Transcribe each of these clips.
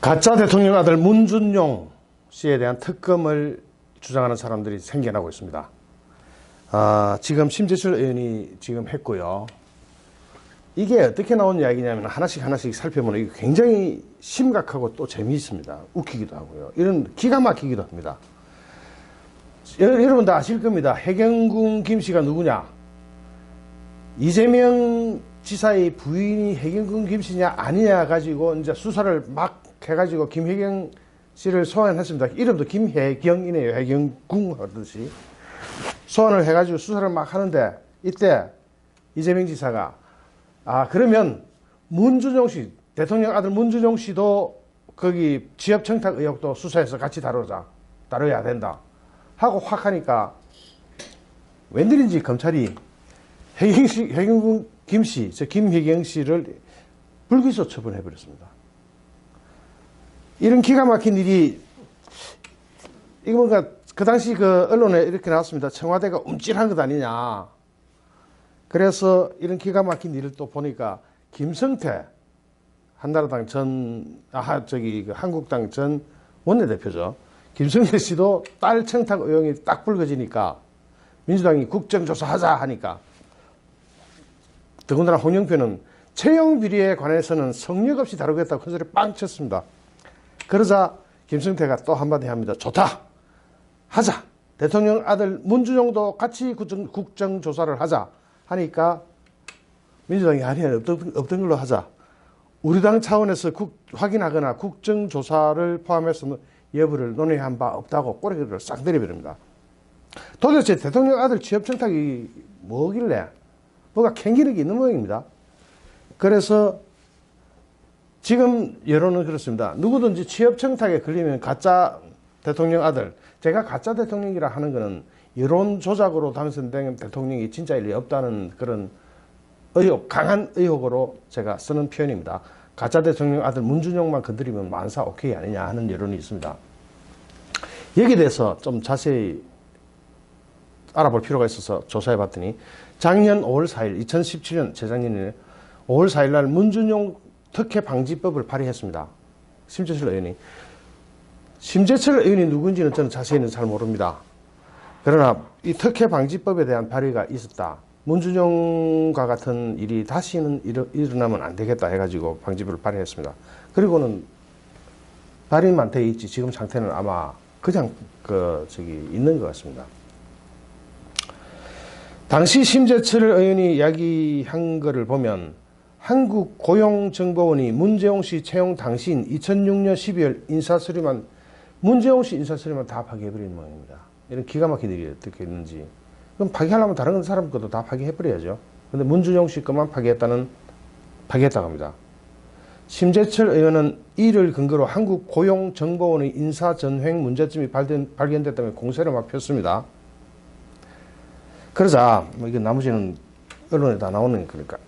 가짜 대통령 아들 문준용 씨에 대한 특검을 주장하는 사람들이 생겨나고 있습니다. 지금 심재철 의원이 지금 했고요. 이게 어떻게 나온 이야기냐면 하나씩 살펴보면 이게 굉장히 심각하고 또 재미있습니다. 웃기기도 하고요. 이런 기가 막히기도 합니다. 여러분 다 아실 겁니다. 해경군 김씨가 누구냐? 이재명 지사의 부인이 해경군 김씨냐 아니냐 가지고 이제 수사를 막 해가지고 김혜경 씨를 소환했습니다. 이름도 김혜경이네요. 해경궁 하듯이 소환을 해가지고 수사를 막 하는데 이때 이재명 지사가 그러면 문준용 씨, 대통령 아들 문준용 씨도 거기 지역 청탁 의혹도 수사해서 같이 다뤄야 된다 하고 확 하니까 웬일인지 검찰이 해경군 김씨, 김혜경 씨를 불기소 처분해버렸습니다. 이런 기가 막힌 일이, 이거 뭔가 그 당시 그 언론에 이렇게 나왔습니다. 청와대가 움찔한 것 아니냐. 그래서 이런 기가 막힌 일을 또 보니까 김성태 한나라당 한국당 전 원내대표죠. 김성태 씨도 딸 청탁 의혹이 딱 불거지니까 민주당이 국정조사하자 하니까 더군다나 홍영표는 채용 비리에 관해서는 성역 없이 다루겠다고 큰 소리 빵 쳤습니다. 그러자 김성태가 또 한마디 합니다. 좋다. 하자. 대통령 아들 문준용도 같이 국정조사를 하자 하니까 민주당이 아니야 없던 걸로 하자. 우리 당 차원에서 확인하거나 국정조사를 포함해서 여부를 논의한 바 없다고 꼬리를 싹 내려버립니다. 도대체 대통령 아들 취업청탁이 뭐길래 뭐가 캥기는 게 있는 모양입니다. 그래서 지금 여론은 그렇습니다. 누구든지 취업청탁에 걸리면 가짜 대통령 아들, 제가 가짜 대통령이라 하는 것은 여론 조작으로 당선된 대통령이 진짜일 리 없다는 그런 의혹, 강한 의혹으로 제가 쓰는 표현입니다. 가짜 대통령 아들 문준용만 건드리면 만사 오케이 아니냐 하는 여론이 있습니다. 여기에 대해서 좀 자세히 알아볼 필요가 있어서 조사해 봤더니 작년 5월 4일, 2017년 재작년에 5월 4일 날 문준용 특혜 방지법을 발의했습니다. 심재철 의원이. 심재철 의원이 누군지는 저는 자세히는 잘 모릅니다. 그러나 이 특혜 방지법에 대한 발의가 있었다. 문준용과 같은 일이 다시는 일어나면 안 되겠다 해가지고 방지법을 발의했습니다. 그리고는 발의만 돼 있지 지금 상태는 아마 그냥 있는 것 같습니다. 당시 심재철 의원이 이야기한 거를 보면 한국고용정보원이 문재용 씨 채용 당시인 2006년 12월 인사서류만 문재용 씨 인사서류만 다 파기해버리는 모양입니다. 이런 기가 막힌 일이 어떻게 있는지. 그럼 파기하려면 다른 사람 것도 다 파기해버려야죠. 근데 문준용 씨 것만 파기했다고 합니다. 심재철 의원은 이를 근거로 한국고용정보원의 인사전횡 문제점이 발견됐다며 공세를 막 폈습니다. 그러자 이게 나머지는 언론에 다 나오는 거니까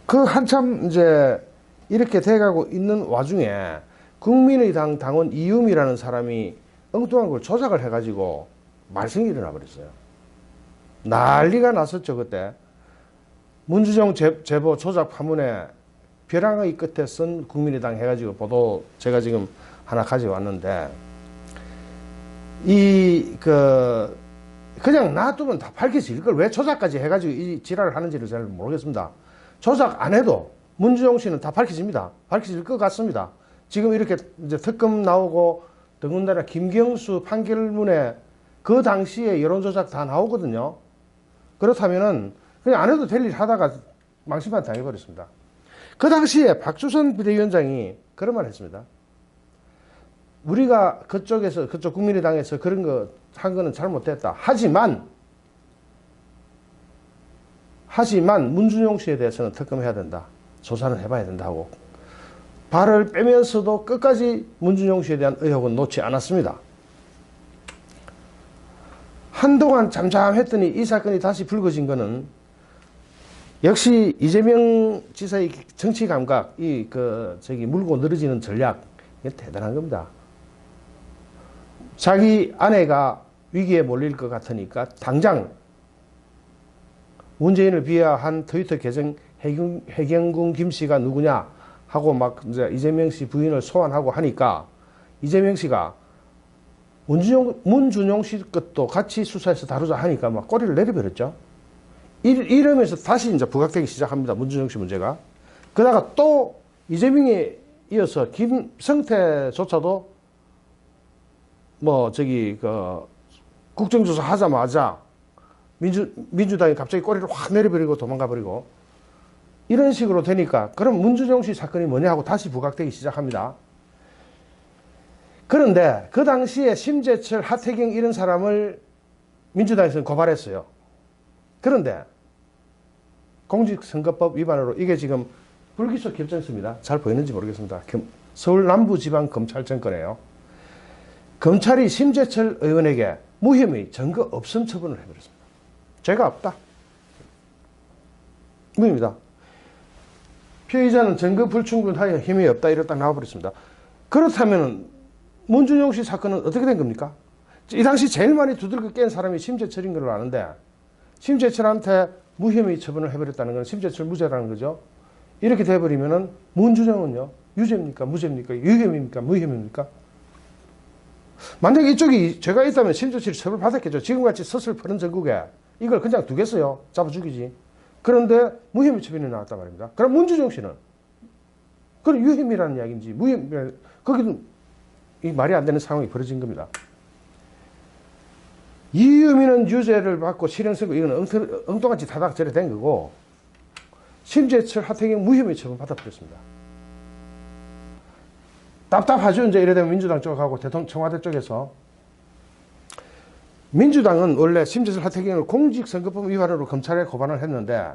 한참 이제 이렇게 돼가고 있는 와중에 국민의당 당원 이유미라는 사람이 엉뚱한 걸 조작을 해가지고 말썽이 일어나 버렸어요. 난리가 났었죠. 그때 문준용 제보 조작 파문에 벼랑의 끝에 쓴 국민의당 해가지고 보도 제가 지금 하나 가져왔는데 그냥 놔두면 다 밝혀질 걸 왜 조작까지 해가지고 이 지랄을 하는지를 잘 모르겠습니다. 조작 안 해도 문준용 씨는 다 밝혀집니다. 밝혀질 것 같습니다. 지금 이렇게 이제 특검 나오고 더군다나 김경수 판결문에 그 당시에 여론조작 다 나오거든요. 그렇다면은 그냥 안 해도 될 일 하다가 망신만 당해버렸습니다. 그 당시에 박주선 비대위원장이 그런 말 했습니다. 우리가 그쪽 국민의당에서 그런 거 한 거는 잘못됐다. 하지만 문준용 씨에 대해서는 특검해야 된다. 조사는 해봐야 된다 하고 발을 빼면서도 끝까지 문준용 씨에 대한 의혹은 놓지 않았습니다. 한동안 잠잠했더니 이 사건이 다시 불거진 역시 이재명 지사의 정치 감각, 물고 늘어지는 전략, 이게 대단한 겁니다. 자기 아내가 위기에 몰릴 것 같으니까 당장 문재인을 비하한 트위터 계정 해경군 김씨가 누구냐 하고 막 이제 이재명 씨 부인을 소환하고 하니까 이재명 씨가 문준용 씨 것도 같이 수사해서 다루자 하니까 막 꼬리를 내려버렸죠. 이러면서 다시 이제 부각되기 시작합니다. 문준용 씨 문제가. 그러다가 또 이재명에 이어서 김성태조차도 뭐 저기 그 국정조사 하자마자 민주당이 갑자기 꼬리를 확 내려버리고 도망가 버리고 이런 식으로 되니까 그럼 문준용 씨 사건이 뭐냐 하고 다시 부각되기 시작합니다. 그런데 그 당시에 심재철, 하태경 이런 사람을 민주당에서는 고발했어요. 그런데 공직선거법 위반으로 이게 지금 불기소 결정서입니다. 잘 보이는지 모르겠습니다. 서울 남부지방검찰청 거네요. 검찰이 심재철 의원에게 무혐의 증거 없음 처분을 해버렸습니다. 죄가 없다. 무혐의다. 피의자는 증거 불충분하여 혐의 없다 이렇다 나와버렸습니다. 그렇다면 문준용 씨 사건은 어떻게 된 겁니까? 이 당시 제일 많이 두들겨 깬 사람이 심재철인 걸로 아는데 심재철한테 무혐의 처분을 해버렸다는 건 심재철 무죄라는 거죠. 이렇게 돼버리면은 문준용은요 유죄입니까? 무죄입니까? 유혐입니까? 무혐입니까? 만약에 이쪽이 죄가 있다면 심재철이 처벌받았겠죠. 지금같이 서슬퍼런 전국에 이걸 그냥 두겠어요. 잡아 죽이지. 그런데 무혐의 처분이 나왔단 말입니다. 그럼 문준용 씨는 그건 유혐이라는 이야기인지 무혐의 거기도 이 말이 안 되는 상황이 벌어진 겁니다. 이유미는 유죄를 받고 실형 선고 이건 엉뚱한지 다닥저리 된 거고 심재철, 하태경 무혐의 처분 받아버렸습니다. 답답하죠. 이제 이래 되면 민주당 쪽하고 청와대 쪽에서 민주당은 원래 심재철, 하태경을 공직선거법 위반으로 검찰에 고발을 했는데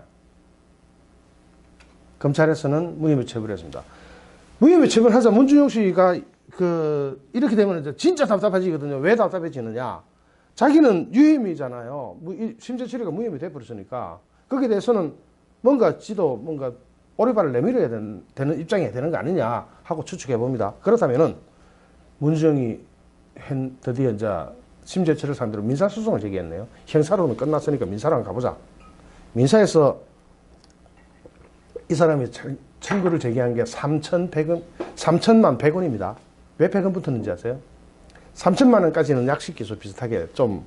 검찰에서는 무혐의 처분했습니다. 무혐의 처분하자 문준용 씨가 이렇게 되면 이제 진짜 답답해지거든요. 왜 답답해지느냐? 자기는 유혐의잖아요. 심재철이가 무혐의 돼버렸으니까 거기에 대해서는 뭔가 오리발을 내밀어야 되는 입장이 되는 거 아니냐 하고 추측해 봅니다. 그렇다면은 문준용이 드디어 이제 심재철을 상대로 민사소송을 제기했네요. 형사로는 끝났으니까 민사로 한번 가보자. 민사에서 이 사람이 청구를 제기한 게 3천만 100원입니다. 왜 100원 붙었는지 아세요? 3천만 원까지는 약식기소 비슷하게 좀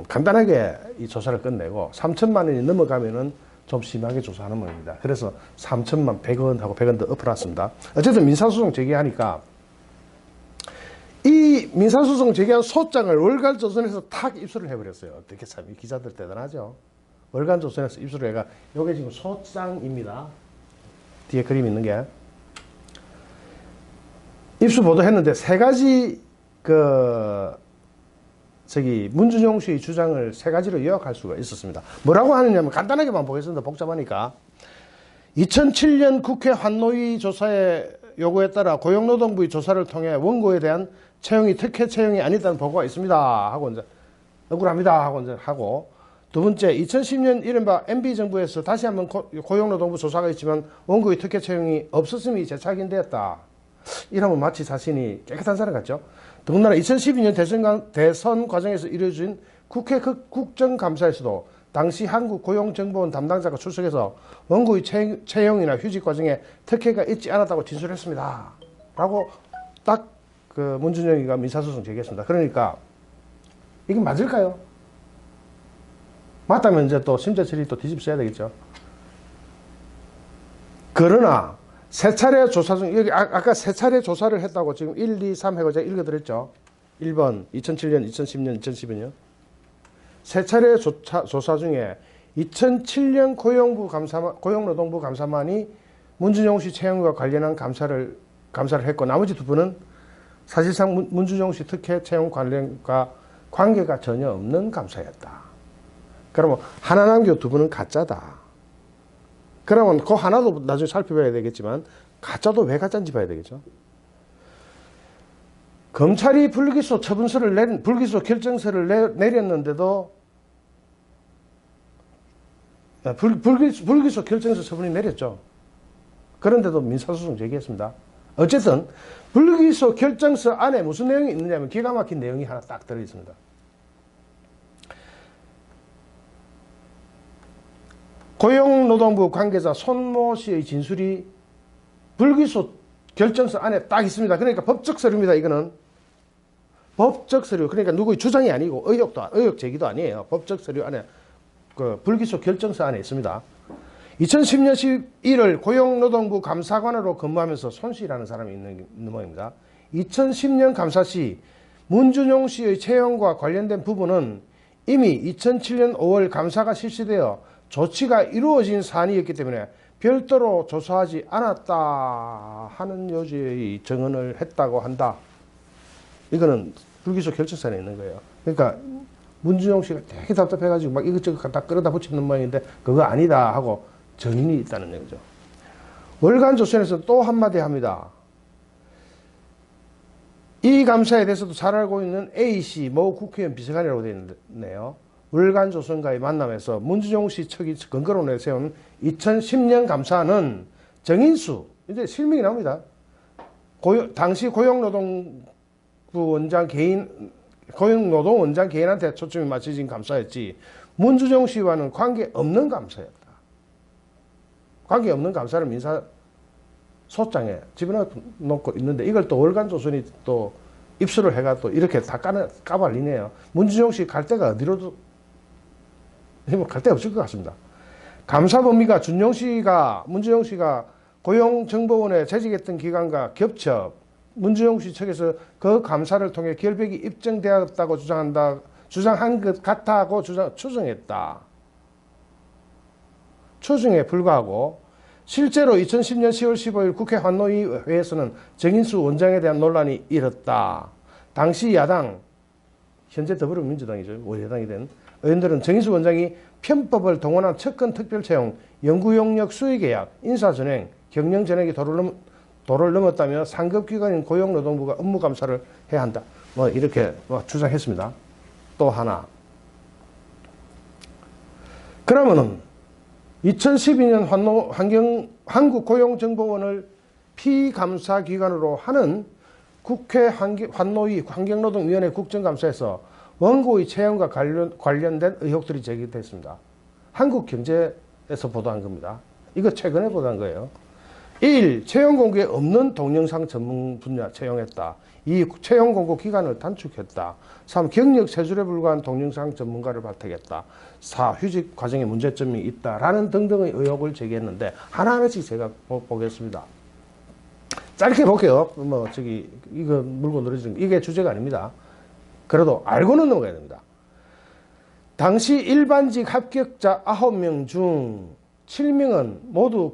간단하게 이 조사를 끝내고 3천만 원이 넘어가면은 좀 심하게 조사하는 모양입니다. 그래서 3천만 100원 하고 100원 더 엎어놨습니다. 어쨌든 민사소송 제기하니까 이 민사소송 제기한 소장을 월간조선에서 탁 입수를 해버렸어요. 어떻게 참 이 기자들 대단하죠. 월간조선에서 입수를 해가 요게 지금 소장입니다. 뒤에 그림 있는 게 입수 보도했는데 세 가지 문준용 씨의 주장을 세 가지로 요약할 수가 있었습니다. 뭐라고 하느냐면 간단하게만 보겠습니다. 복잡하니까 2007년 국회 환노위 조사의 요구에 따라 고용노동부의 조사를 통해 원고에 대한 채용이 특혜 채용이 아니다는 보고가 있습니다. 하고 이제 억울합니다. 하고 이제 하고 두 번째 2010년 이른바 MB정부에서 다시 한번 고용노동부 조사가 있지만 원고의 특혜 채용이 없었음이 재확인되었다. 이러면 마치 자신이 깨끗한 사람 같죠. 더군다나 2012년 대선 과정에서 이루어진 국회 국정감사에서도 당시 한국고용정보원 담당자가 출석해서 원고의 채용이나 휴직 과정에 특혜가 있지 않았다고 진술했습니다. 라고 딱 문준용이가 민사소송 제기했습니다. 그러니까 이게 맞을까요? 맞다면 이제 또 심재철이 또 뒤집어야 되겠죠. 그러나 세 차례 조사 중 여기 아까 세 차례 조사를 했다고 지금 1, 2, 3 해고 제가 읽어드렸죠. 1번 2007년, 2010년, 2012년 세 차례 조사 중에 2007년 고용노동부 감사만이 문준용 씨 채용과 관련한 감사를 했고 나머지 두 분은 사실상 문준용 씨 특혜 채용 관련과 관계가 전혀 없는 감사였다. 그러면 하나 남겨 두 분은 가짜다. 그러면 그 하나도 나중에 살펴봐야 되겠지만 가짜도 왜 가짜인지 봐야 되겠죠. 검찰이 불기소 결정서를 내렸는데도 불기소 결정서 처분이 내렸죠. 그런데도 민사소송 제기했습니다. 어쨌든 불기소 결정서 안에 무슨 내용이 있느냐면 기가 막힌 내용이 하나 딱 들어있습니다. 고용노동부 관계자 손모 씨의 진술이 불기소 결정서 안에 딱 있습니다. 그러니까 법적 서류입니다. 이거는 법적 서류. 그러니까 누구의 주장이 아니고 의혹 제기도 아니에요. 법적 서류 안에 그 불기소 결정서 안에 있습니다. 2010년 11월 고용노동부 감사관으로 근무하면서 손씨라는 사람이 있는 모양입니다. 2010년 감사 시 문준용 씨의 채용과 관련된 부분은 이미 2007년 5월 감사가 실시되어 조치가 이루어진 사안이었기 때문에 별도로 조사하지 않았다 하는 요지의 증언을 했다고 한다. 이거는 불기소 결정서에 있는 거예요. 그러니까 문준용 씨가 되게 답답해가지고 막 이것저것 갖다 끌어다 붙이는 모양인데 그거 아니다 하고 증인이 있다는 얘기죠. 월간 조선에서 또 한마디 합니다. 이 감사에 대해서도 잘 알고 있는 A씨 모 국회의원 비서관이라고 되어 있네요. 월간 조선과의 만남에서 문준용 씨 측이 근거로 내세운 2010년 감사는 정인수, 이제 실명이 나옵니다. 당시 고용노동부 원장 고용노동 원장 개인한테 초점이 맞춰진 감사였지 문준용 씨와는 관계없는 감사였다. 관계없는 감사를 민사소장에 집어넣고 있는데 이걸 또 월간조선이 또 입수를 해가 또 이렇게 다 까발리네요. 문준용 씨 갈 데가 어디로도 갈 데 없을 것 같습니다. 감사 범위가 문준용 씨가 고용정보원에 재직했던 기간과 겹쳐 문준용 씨 측에서 그 감사를 통해 결백이 입증되었다고 주장한 것 같다고 추정했다. 추정에 불과하고 실제로 2010년 10월 15일 국회 환노위 회에서는 정인수 원장에 대한 논란이 일었다. 당시 야당, 현재 더불어민주당이죠. 여당이 된 의원들은 정인수 원장이 편법을 동원한 특권 특별채용, 연구용역 수의계약, 인사전횡, 경영전액이 도를 넘었다며 상급기관인 고용노동부가 업무감사를 해야 한다. 이렇게 주장했습니다. 또 하나. 그러면은 2012년 한국고용정보원을 피감사기관으로 하는 국회 환노위 환경노동위원회 국정감사에서 원고의 채용과 관련된 의혹들이 제기됐습니다. 한국경제에서 보도한 겁니다. 이거 최근에 보도한 거예요. 1. 채용 공고에 없는 동영상 전문 분야 채용했다. 2. 채용 공고 기간을 단축했다. 3. 경력 세줄에 불과한 동영상 전문가를 발탁했다. 4. 휴직 과정에 문제점이 있다라는 등등의 의혹을 제기했는데 하나하나씩 제가 보겠습니다. 짧게 볼게요. 이거 물고 늘어지는 이게 주제가 아닙니다. 그래도 알고는 넘어가야 됩니다. 당시 일반직 합격자 9명 중 7명은 모두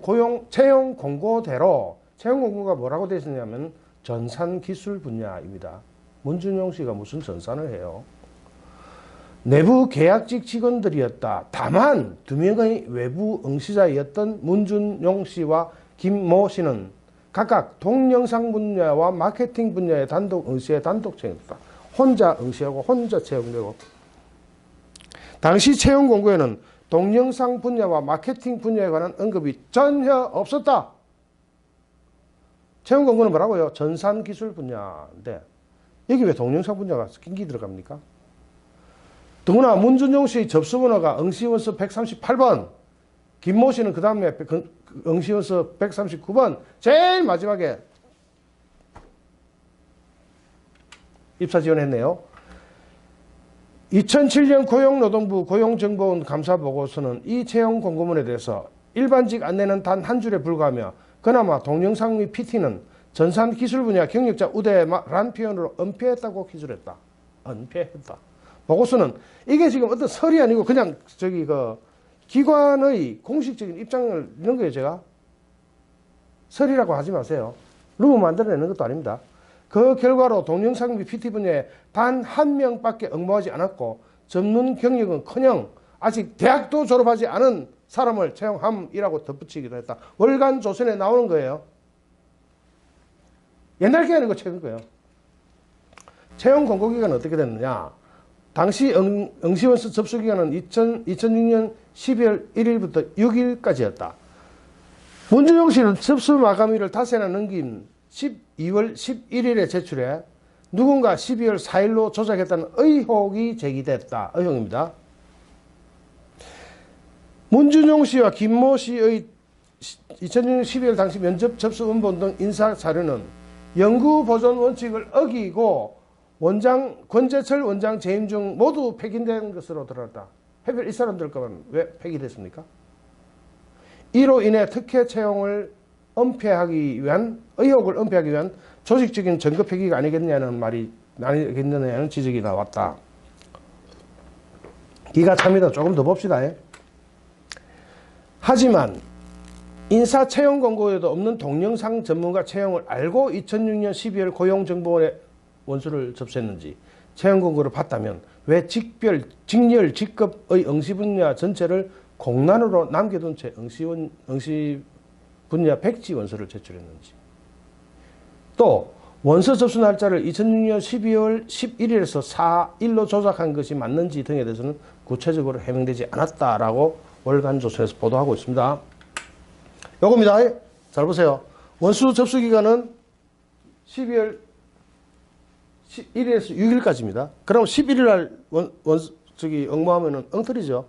채용 공고대로 채용 공고가 뭐라고 되어 있었냐면 전산기술 분야입니다. 문준용 씨가 무슨 전산을 해요? 내부 계약직 직원들이었다. 다만 2명의 외부 응시자였던 문준용 씨와 김모 씨는 각각 동영상 분야와 마케팅 분야의 단독 응시에 단독 채용했다. 혼자 응시하고 혼자 채용되고 당시 채용 공고에는 동영상 분야와 마케팅 분야에 관한 언급이 전혀 없었다. 채용 공고는 뭐라고요? 전산기술 분야인데 여기 왜 동영상 분야가 긴기 들어갑니까? 더구나 문준용 씨의 접수번호가 응시원서 138번, 김모 씨는 그 다음에 응시원서 139번, 제일 마지막에 입사 지원했네요. 2007년 고용노동부 고용정보원 감사보고서는 이 채용 공고문에 대해서 일반직 안내는 단 한 줄에 불과하며 그나마 동영상 및 PT는 전산기술 분야 경력자 우대란 표현으로 은폐했다고 기술했다. 은폐했다. 보고서는 이게 지금 어떤 설이 아니고 그냥 기관의 공식적인 입장을 넣은 거예요, 제가. 설이라고 하지 마세요. 루머 만들어내는 것도 아닙니다. 그 결과로 동영상 및 PT 분야에 단 한 명밖에 응모하지 않았고 전문 경력은커녕 아직 대학도 졸업하지 않은 사람을 채용함이라고 덧붙이기도 했다. 월간 조선에 나오는 거예요. 옛날 게 아니고 최근 거예요. 채용 공고 기간은 어떻게 됐느냐. 당시 응시원서 접수 기간은 2006년 12월 1일부터 6일까지였다. 문준용 씨는 접수 마감일을 닷새나 넘긴 12월 11일에 제출해 누군가 12월 4일로 조작했다는 의혹이 제기됐다. 의혹입니다. 문준용 씨와 김모 씨의 2006년 12월 당시 면접 접수 원본 등 인사 자료는 연구 보존 원칙을 어기고 권재철 원장 재임 중 모두 폐기된 것으로 드러났다. 하필 이 사람들 거만 왜 폐기됐습니까? 이로 인해 특혜 채용을 의혹을 은폐하기 위한 조직적인 증거 폐기가 아니겠느냐는 지적이 나왔다. 기가 찹니다. 조금 더 봅시다. 하지만 인사 채용 공고에도 없는 동영상 전문가 채용을 알고 2006년 12월 고용정보원에 원수를 접수했는지 채용 공고를 봤다면 왜 직렬, 직급의 응시 분야 전체를 공란으로 남겨둔 채 응시 분야 백지 원서를 제출했는지, 또 원서 접수 날짜를 2006년 12월 11일에서 4일로 조작한 것이 맞는지 등에 대해서는 구체적으로 해명되지 않았다라고 월간 조선에서 보도하고 있습니다. 요겁니다. 잘 보세요. 원수 접수 기간은 12월 1일에서 6일까지입니다. 그럼 11일 날 응모하면은 엉터리죠.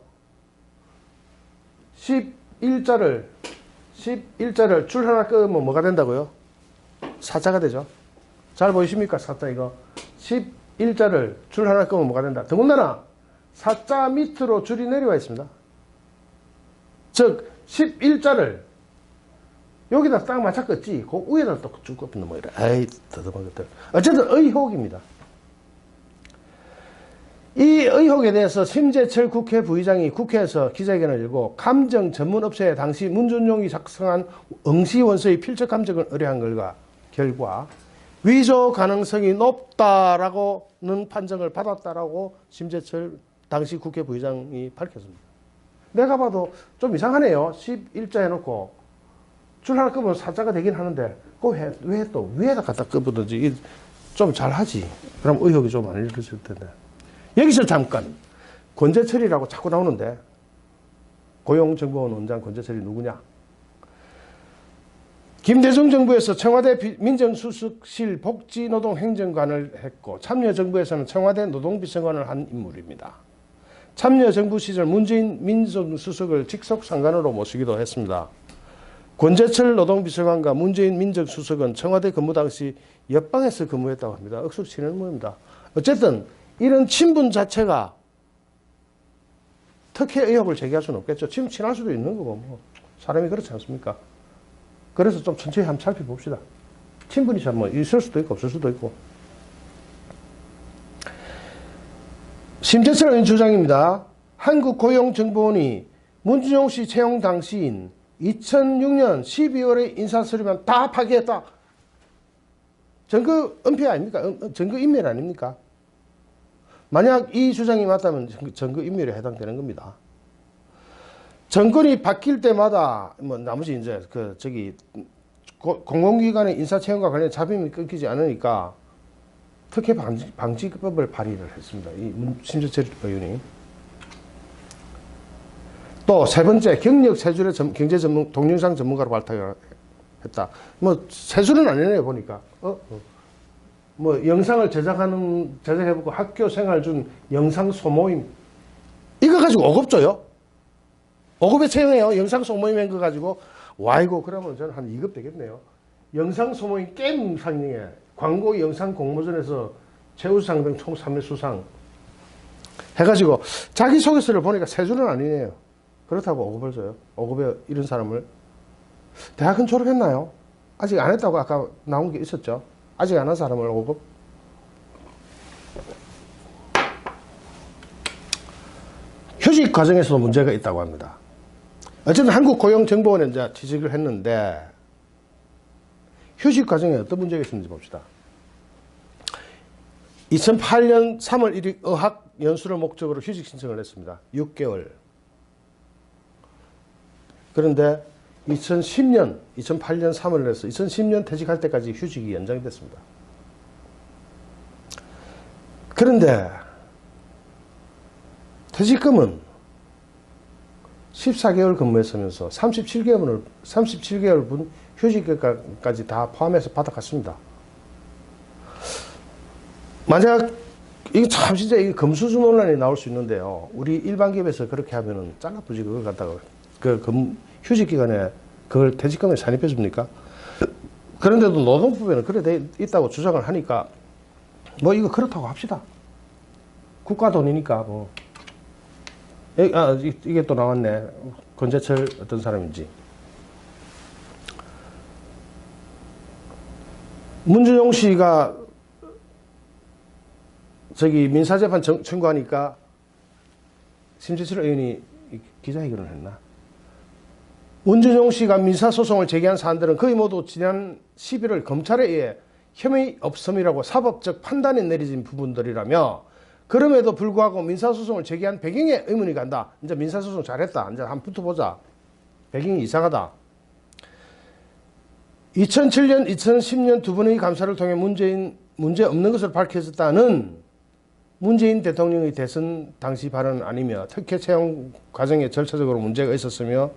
11자를 줄 하나 끄면 뭐가 된다고요? 사자가 되죠. 잘 보이십니까? 사자 이거. 11자를 줄 하나 끄면 뭐가 된다. 더군다나 사자 밑으로 줄이 내려와 있습니다. 즉 11자를 여기다 딱 맞춰 껐지. 그 위에다 또 쭉 꺾는 뭐 이래. 에이, 더듬한 것들. 어쨌든 의혹입니다. 이 의혹에 대해서 심재철 국회 부의장이 국회에서 기자회견을 열고 감정 전문 업체에 당시 문준용이 작성한 응시 원서의 필적 감정을 의뢰한 결과 위조 가능성이 높다라고는 판정을 받았다라고 심재철 당시 국회 부의장이 밝혔습니다. 내가 봐도 좀 이상하네요. 11자 해놓고 줄 하나 끄면 사자가 되긴 하는데 왜 또 위에다 갖다 끄든지 좀 잘하지. 그럼 의혹이 좀 안 일어났을 텐데. 여기서 잠깐 권재철이라고 자꾸 나오는데 고용정보원 원장 권재철이 누구냐? 김대중 정부에서 청와대 민정수석실 복지노동행정관을 했고 참여정부에서는 청와대 노동비서관을 한 인물입니다. 참여정부 시절 문재인 민정수석을 직속 상관으로 모시기도 했습니다. 권재철 노동비서관과 문재인 민정수석은 청와대 근무 당시 옆방에서 근무했다고 합니다. 억수치는 모입니다. 어쨌든 이런 친분 자체가 특혜 의혹을 제기할 수는 없겠죠. 지금 친할 수도 있는 거고 뭐 사람이 그렇지 않습니까? 그래서 좀 천천히 한번 살펴봅시다. 친분이 참 뭐 있을 수도 있고 없을 수도 있고. 심재철 의원 주장입니다. 한국고용정보원이 문준용 씨 채용 당시인 2006년 12월에 인사서류만 다 파기했다. 증거 은폐 아닙니까? 증거 인멸 아닙니까? 만약 이 주장이 맞다면 증거 인멸에 해당되는 겁니다. 정권이 바뀔 때마다 뭐 나머지 이제 공공기관의 인사 채용과 관련 잡음이 끊기지 않으니까 특혜 방지법을 발의를 했습니다. 이 심재철 의원이. 또 세 번째, 경력 세줄의 경제 전문 동영상 전문가로 발탁했다. 뭐 세줄은 아니네요 보니까. 뭐 영상을 제작해보고 학교 생활 중 영상 소모임 이거 가지고 5급 줘요. 5급에 채용해요. 영상 소모임 한 거 가지고. 와이고 그러면 저는 한 2급 되겠네요. 영상 소모임 게임 상에 광고 영상 공모전에서 최우수상 등 총 3회 수상 해가지고 자기소개서를 보니까 세 줄은 아니네요. 그렇다고 5급을 줘요. 5급에 이런 사람을. 대학은 졸업했나요? 아직 안 했다고 아까 나온 게 있었죠. 아직 안 한 사람을 5급. 휴직 과정에서도 문제가 있다고 합니다. 어쨌든 한국고용정보원에 이제 취직을 했는데 휴직 과정에 어떤 문제가 있었는지 봅시다. 2008년 3월 1일 어학 연수를 목적으로 휴직 신청을 했습니다. 6개월. 그런데 2008년 3월에 해서 2010년 퇴직할 때까지 휴직이 연장이 됐습니다. 그런데 퇴직금은 14개월 근무했으면서 37개월분 휴직까지 다 포함해서 받아갔습니다. 만약 이게 참 진짜 이게 금수저 논란이 나올 수 있는데요. 우리 일반 기업에서 그렇게 하면은 잘라부지 그걸 갖다가 휴직 기간에 그걸 퇴직금에 산입해 줍니까? 그런데도 노동법에는 그래 돼 있다고 주장을 하니까 뭐 이거 그렇다고 합시다. 국가 돈이니까 뭐. 이게 또 나왔네. 권재철 어떤 사람인지. 문준용 씨가 저기 민사재판 청구하니까 심재철 의원이 기자회견을 했나? 문준용 씨가 민사소송을 제기한 사안들은 거의 모두 지난 11월 검찰에 의해 혐의 없음이라고 사법적 판단이 내려진 부분들이라며 그럼에도 불구하고 민사소송을 제기한 배경에 의문이 간다. 이제 민사소송 잘했다. 이제 한번 붙어보자. 배경이 이상하다. 2007년, 2010년 두 번의 감사를 통해 문제 없는 것으로 밝혀졌다는 문재인 대통령의 대선 당시 발언 아니며 특혜 채용 과정에 절차적으로 문제가 있었으며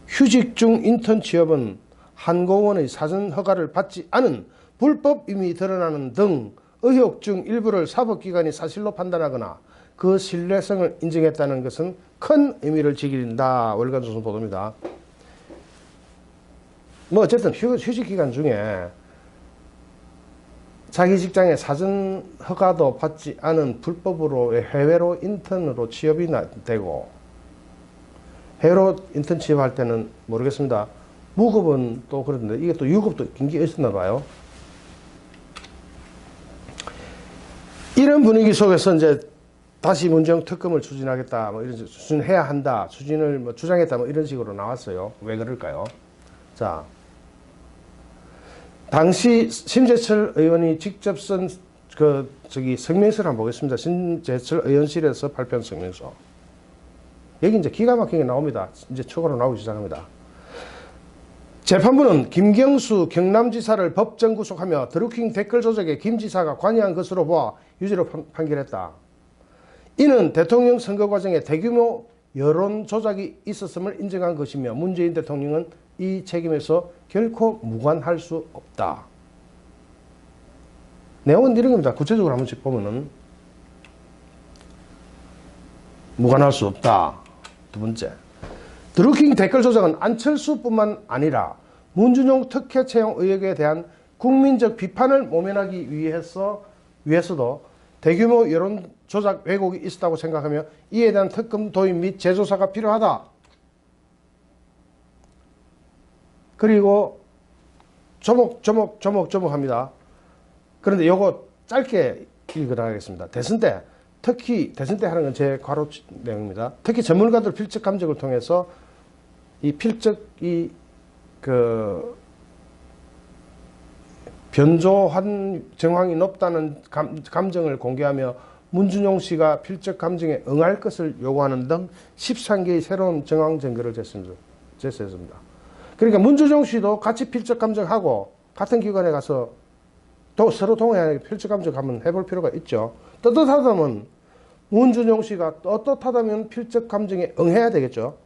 휴직 중 인턴 취업은 한고원의 사전 허가를 받지 않은 불법임이 드러나는 등 의혹 중 일부를 사법기관이 사실로 판단하거나 그 신뢰성을 인정했다는 것은 큰 의미를 지닌다. 월간조선 보도입니다. 뭐 어쨌든 휴직 기간 중에 자기 직장에 사전 허가도 받지 않은 불법으로 해외로 인턴으로 취업이 되고 해외로 인턴 취업할 때는 모르겠습니다. 무급은 또 그런데 이게 또 유급도 긴게 있었나 봐요. 이런 분위기 속에서 이제 다시 문재인 특검을 추진하겠다, 뭐 이런 추진해야 한다, 추진을 뭐 주장했다, 뭐 이런 식으로 나왔어요. 왜 그럴까요? 자, 당시 심재철 의원이 직접 쓴 성명서를 한번 보겠습니다. 심재철 의원실에서 발표한 성명서. 여기 이제 기가 막히게 나옵니다. 이제 추가로 나오기 시작합니다. 재판부는 김경수 경남지사를 법정 구속하며 드루킹 댓글 조작에 김 지사가 관여한 것으로 보아 유죄로 판결했다. 이는 대통령 선거 과정에 대규모 여론 조작이 있었음을 인정한 것이며 문재인 대통령은 이 책임에서 결코 무관할 수 없다. 내용은 이런 겁니다. 구체적으로 한 번씩 보면은 무관할 수 없다. 두 번째, 드루킹 댓글 조작은 안철수뿐만 아니라 문준용 특혜 채용 의혹에 대한 국민적 비판을 모면하기 위해서도 대규모 여론 조작 왜곡이 있었다고 생각하며 이에 대한 특검 도입 및 재조사가 필요하다. 그리고 조목 합니다. 그런데 요거 짧게 읽어나가겠습니다. 대선 때 하는 건 제 괄호 내용입니다. 특히 전문가들 필적 감정을 통해서 이 필적이 변조한 정황이 높다는 감정을 공개하며 문준용 씨가 필적 감정에 응할 것을 요구하는 등 13개의 새로운 정황 증거를 제시했습니다. 그러니까 문준용 씨도 같이 필적 감정하고 같은 기관에 가서 서로 동의하는 필적 감정 한번 해볼 필요가 있죠. 떳떳하다면 문준용 씨가 떳떳하다면 필적 감정에 응해야 되겠죠.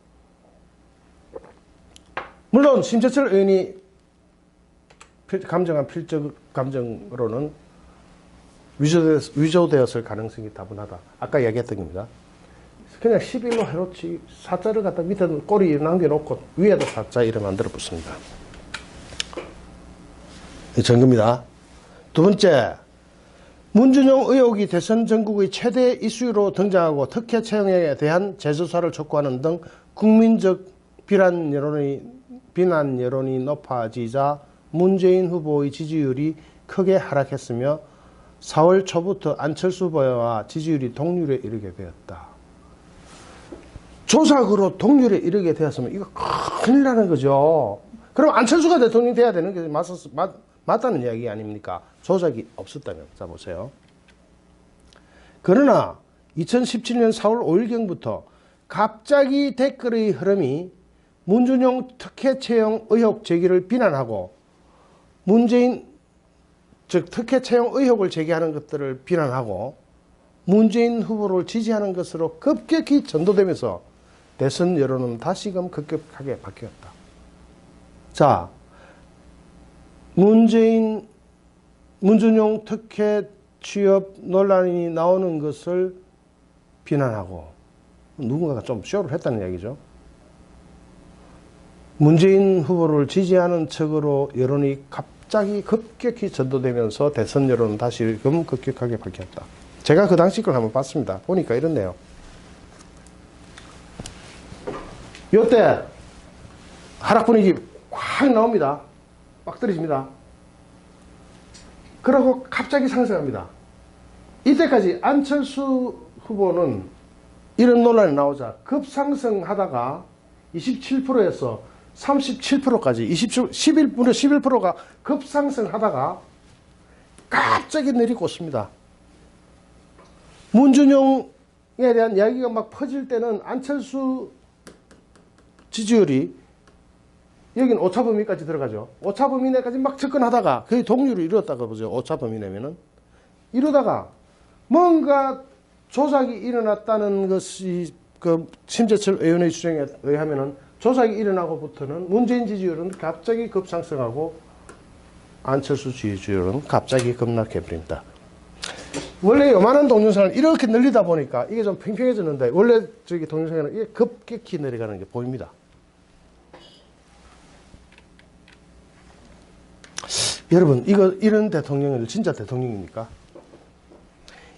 물론 심재철 의원이 감정한 필적 감정으로는 위조되었을 가능성이 다분하다. 아까 이야기했던 겁니다. 그냥 11로 해놓지 사자를 갖다 밑에 꼬리 남겨놓고 위에도 사자 이름 만들어 붙습니다. 정규입니다. 두 번째, 문준용 의혹이 대선 전국의 최대 이슈로 등장하고 특혜 채용에 대한 재조사를 촉구하는 등 국민적 비난 여론이 높아지자 문재인 후보의 지지율이 크게 하락했으며 4월 초부터 안철수 후보와 지지율이 동률에 이르게 되었다. 조작으로 동률에 이르게 되었으면 이거 큰일 나는 거죠. 그럼 안철수가 대통령이 돼야 되는 게 맞다는 이야기 아닙니까? 조작이 없었다면. 자, 보세요. 그러나 2017년 4월 5일경부터 갑자기 댓글의 흐름이 문준용 특혜 채용 의혹 제기를 비난하고 특혜 채용 의혹을 제기하는 것들을 비난하고 문재인 후보를 지지하는 것으로 급격히 전도되면서 대선 여론은 다시금 급격하게 바뀌었다. 자, 문준용 특혜 취업 논란이 나오는 것을 비난하고 누군가가 좀 쇼를 했다는 얘기죠. 문재인 후보를 지지하는 척으로 여론이 갑자기 급격히 전도되면서 대선 여론은 다시금 급격하게 바뀌었다. 제가 그 당시 걸 한번 봤습니다. 보니까 이렇네요. 요때 하락 분위기 확 나옵니다. 막 떨어집니다. 그러고 갑자기 상승합니다. 이때까지 안철수 후보는 이런 논란이 나오자 급상승하다가 27%에서 37%까지 11%가 급상승하다가 갑자기 내리꽂습니다. 문준용에 대한 이야기가 막 퍼질 때는 안철수 지지율이 여긴 오차범위까지 들어가죠. 오차범위 내까지 막 접근하다가 거의 동률을 이뤘다고 보죠. 오차범위 내면은. 이러다가 뭔가 조작이 일어났다는 것이 그 심재철 의원의 주장에 의하면은 조작이 일어나고부터는 문재인 지지율은 갑자기 급상승하고 안철수 지지율은 갑자기 급락해버립니다. 원래 요만한 동영상을 이렇게 늘리다 보니까 이게 좀 팽팽해졌는데 원래 저기 동영상에는 이게 급격히 내려가는 게 보입니다. 여러분, 이런 대통령이 진짜 대통령입니까?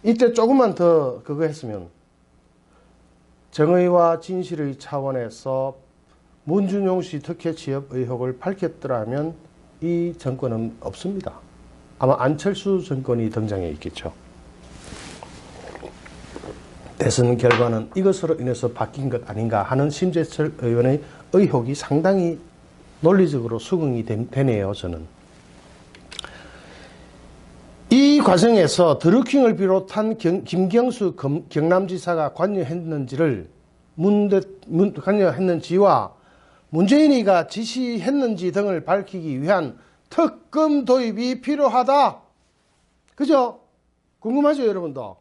이때 조금만 더 그거 했으면 정의와 진실의 차원에서 문준용 씨 특혜 취업 의혹을 밝혔더라면 이 정권은 없습니다. 아마 안철수 정권이 등장해 있겠죠. 대선 결과는 이것으로 인해서 바뀐 것 아닌가 하는 심재철 의원의 의혹이 상당히 논리적으로 수긍이 되네요, 저는. 이 과정에서 드루킹을 비롯한 김경수 경남지사가 관여했는지와 문재인이가 지시했는지 등을 밝히기 위한 특검 도입이 필요하다. 그죠? 궁금하죠, 여러분도?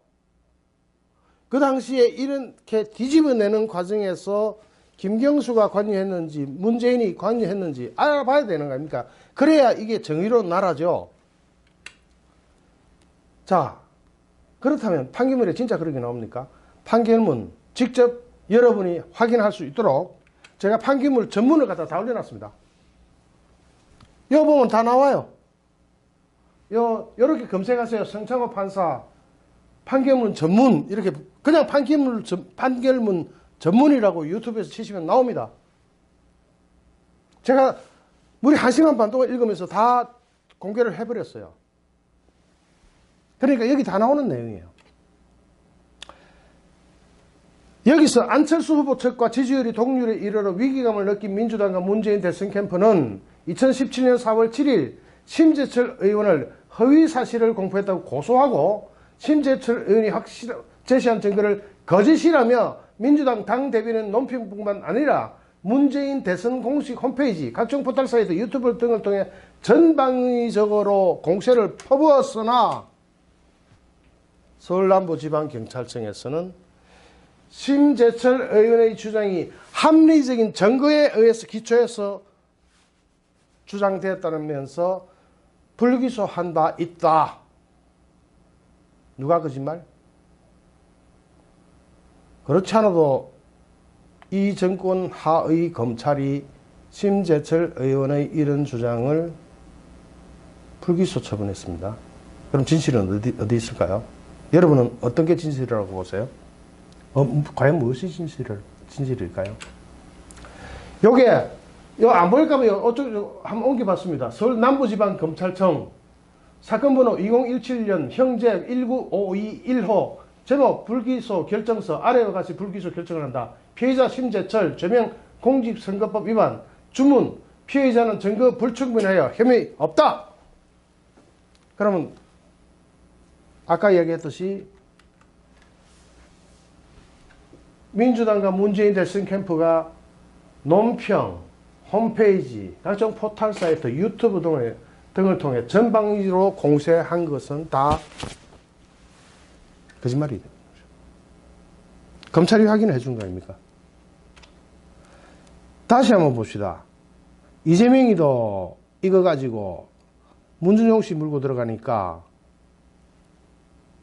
그 당시에 이렇게 뒤집어내는 과정에서 김경수가 관여했는지 문재인이 관여했는지 알아봐야 되는 거 아닙니까? 그래야 이게 정의로운 나라죠. 자, 그렇다면 판결문에 진짜 그렇게 나옵니까? 판결문 직접 여러분이 확인할 수 있도록 제가 판결문 전문을 갖다 다 올려놨습니다. 요 보면 다 나와요. 요렇게 검색하세요. 성창호 판사 판결문 전문 이렇게 그냥 판결문 전문이라고 유튜브에서 치시면 나옵니다. 제가 무려 1시간 반 동안 읽으면서 다 공개를 해버렸어요. 그러니까 여기 다 나오는 내용이에요. 여기서 안철수 후보 측과 지지율이 동률에 이르러 위기감을 느낀 민주당과 문재인 대선 캠프는 2017년 4월 7일 심재철 의원을 허위 사실을 공표했다고 고소하고 심재철 의원이 제시한 증거를 거짓이라며 민주당 당대변인 논평뿐만 아니라 문재인 대선 공식 홈페이지, 각종 포털 사이트, 유튜브 등을 통해 전방위적으로 공세를 퍼부었으나 서울남부지방경찰청에서는 심재철 의원의 주장이 합리적인 증거에 의해서 기초해서 주장되었다면서 불기소한 바 있다. 누가 거짓말? 그렇지 않아도 이 정권 하의 검찰이 심재철 의원의 이런 주장을 불기소 처분했습니다. 그럼 진실은 어디 있을까요? 여러분은 어떤 게 진실이라고 보세요? 과연 무엇이 진실일까요? 요게 안 보일까봐 어쩌고 한번 옮겨봤습니다. 서울 남부지방검찰청 사건번호 2017년 형제 19521호 제목 불기소 결정서 아래와 같이 불기소 결정을 한다. 피해자 심재철 죄명 공직선거법 위반 주문 피해자는 증거 불충분하여 혐의 없다. 그러면 아까 이야기했듯이 민주당과 문재인 대선 캠프가 논평, 홈페이지, 각종 포털 사이트, 유튜브 등을 통해 전방위로 공세한 것은 다 거짓말이 되는 거죠. 검찰이 확인해 준 거 아닙니까? 다시 한번 봅시다. 이재명이도 이거 가지고 문준용 씨 물고 들어가니까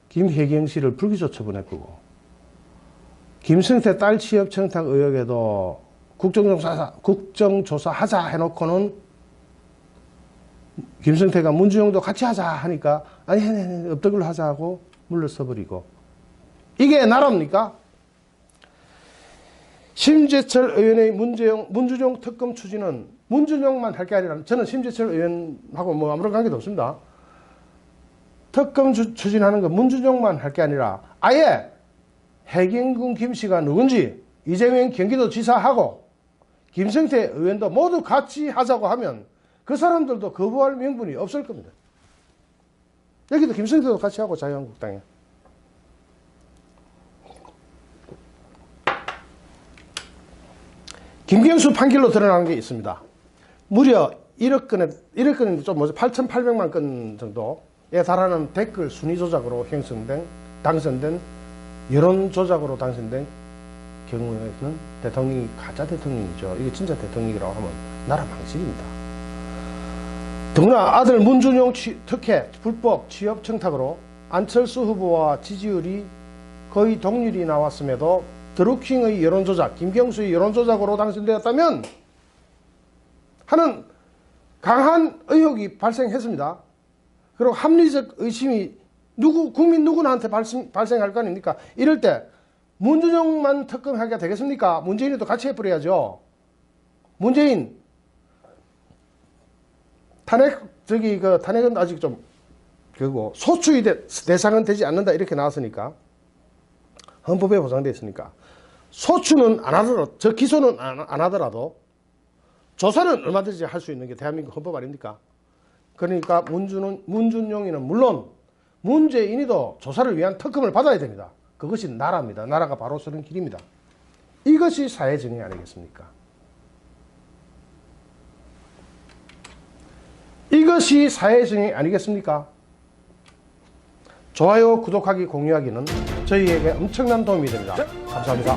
김혜경 씨를 불기소 처분했고 김성태 딸 취업 청탁 의혹에도 국정조사 하자 해놓고는 김성태가 문준용도 같이 하자 하니까 아니 엎드걸로 하자 하고 물러서버리고. 이게 나라입니까? 심재철 의원의 문준용 특검 추진은 문준용만 할 게 아니라 저는 심재철 의원하고 뭐 아무런 관계도 없습니다. 특검 추진하는 건 문준용만 할 게 아니라 아예 해경군 김씨가 누군지 이재명 경기도지사하고 김성태 의원도 모두 같이 하자고 하면 그 사람들도 거부할 명분이 없을 겁니다. 여기도 김성태도 같이 하고 자유한국당에. 김경수 판결로 드러나는 게 있습니다. 무려 1억 건이 좀 뭐죠? 8,800만 건 정도에 달하는 댓글 순위 조작으로 당선된 여론 조작으로 당선된 경우에는 대통령이 가짜 대통령이죠. 이게 진짜 대통령이라고 하면 나라 망신입니다. 더구나 아들 문준용 특혜 불법 취업 청탁으로 안철수 후보와 지지율이 거의 동률이 나왔음에도 드루킹의 여론조작, 김경수의 여론조작으로 당선되었다면 하는 강한 의혹이 발생했습니다. 그리고 합리적 의심이 국민 누구나한테 발생할 거 아닙니까? 이럴 때 문준용만 특검하게 되겠습니까? 문재인이도 같이 해버려야죠. 문재인 탄핵은 아직 좀 그거 소추의 대상은 되지 않는다 이렇게 나왔으니까 헌법에 보장되어 있으니까 소추는 안 하더라도 기소는 안 하더라도 조사는 얼마든지 할 수 있는 게 대한민국 헌법 아닙니까? 그러니까 문준용이는 물론 문재인이도 조사를 위한 특검을 받아야 됩니다. 그것이 나라입니다. 나라가 바로 서는 길입니다. 이것이 사회정의 아니겠습니까? 이것이 사회정의 아니겠습니까? 좋아요, 구독하기, 공유하기는 저희에게 엄청난 도움이 됩니다. 감사합니다.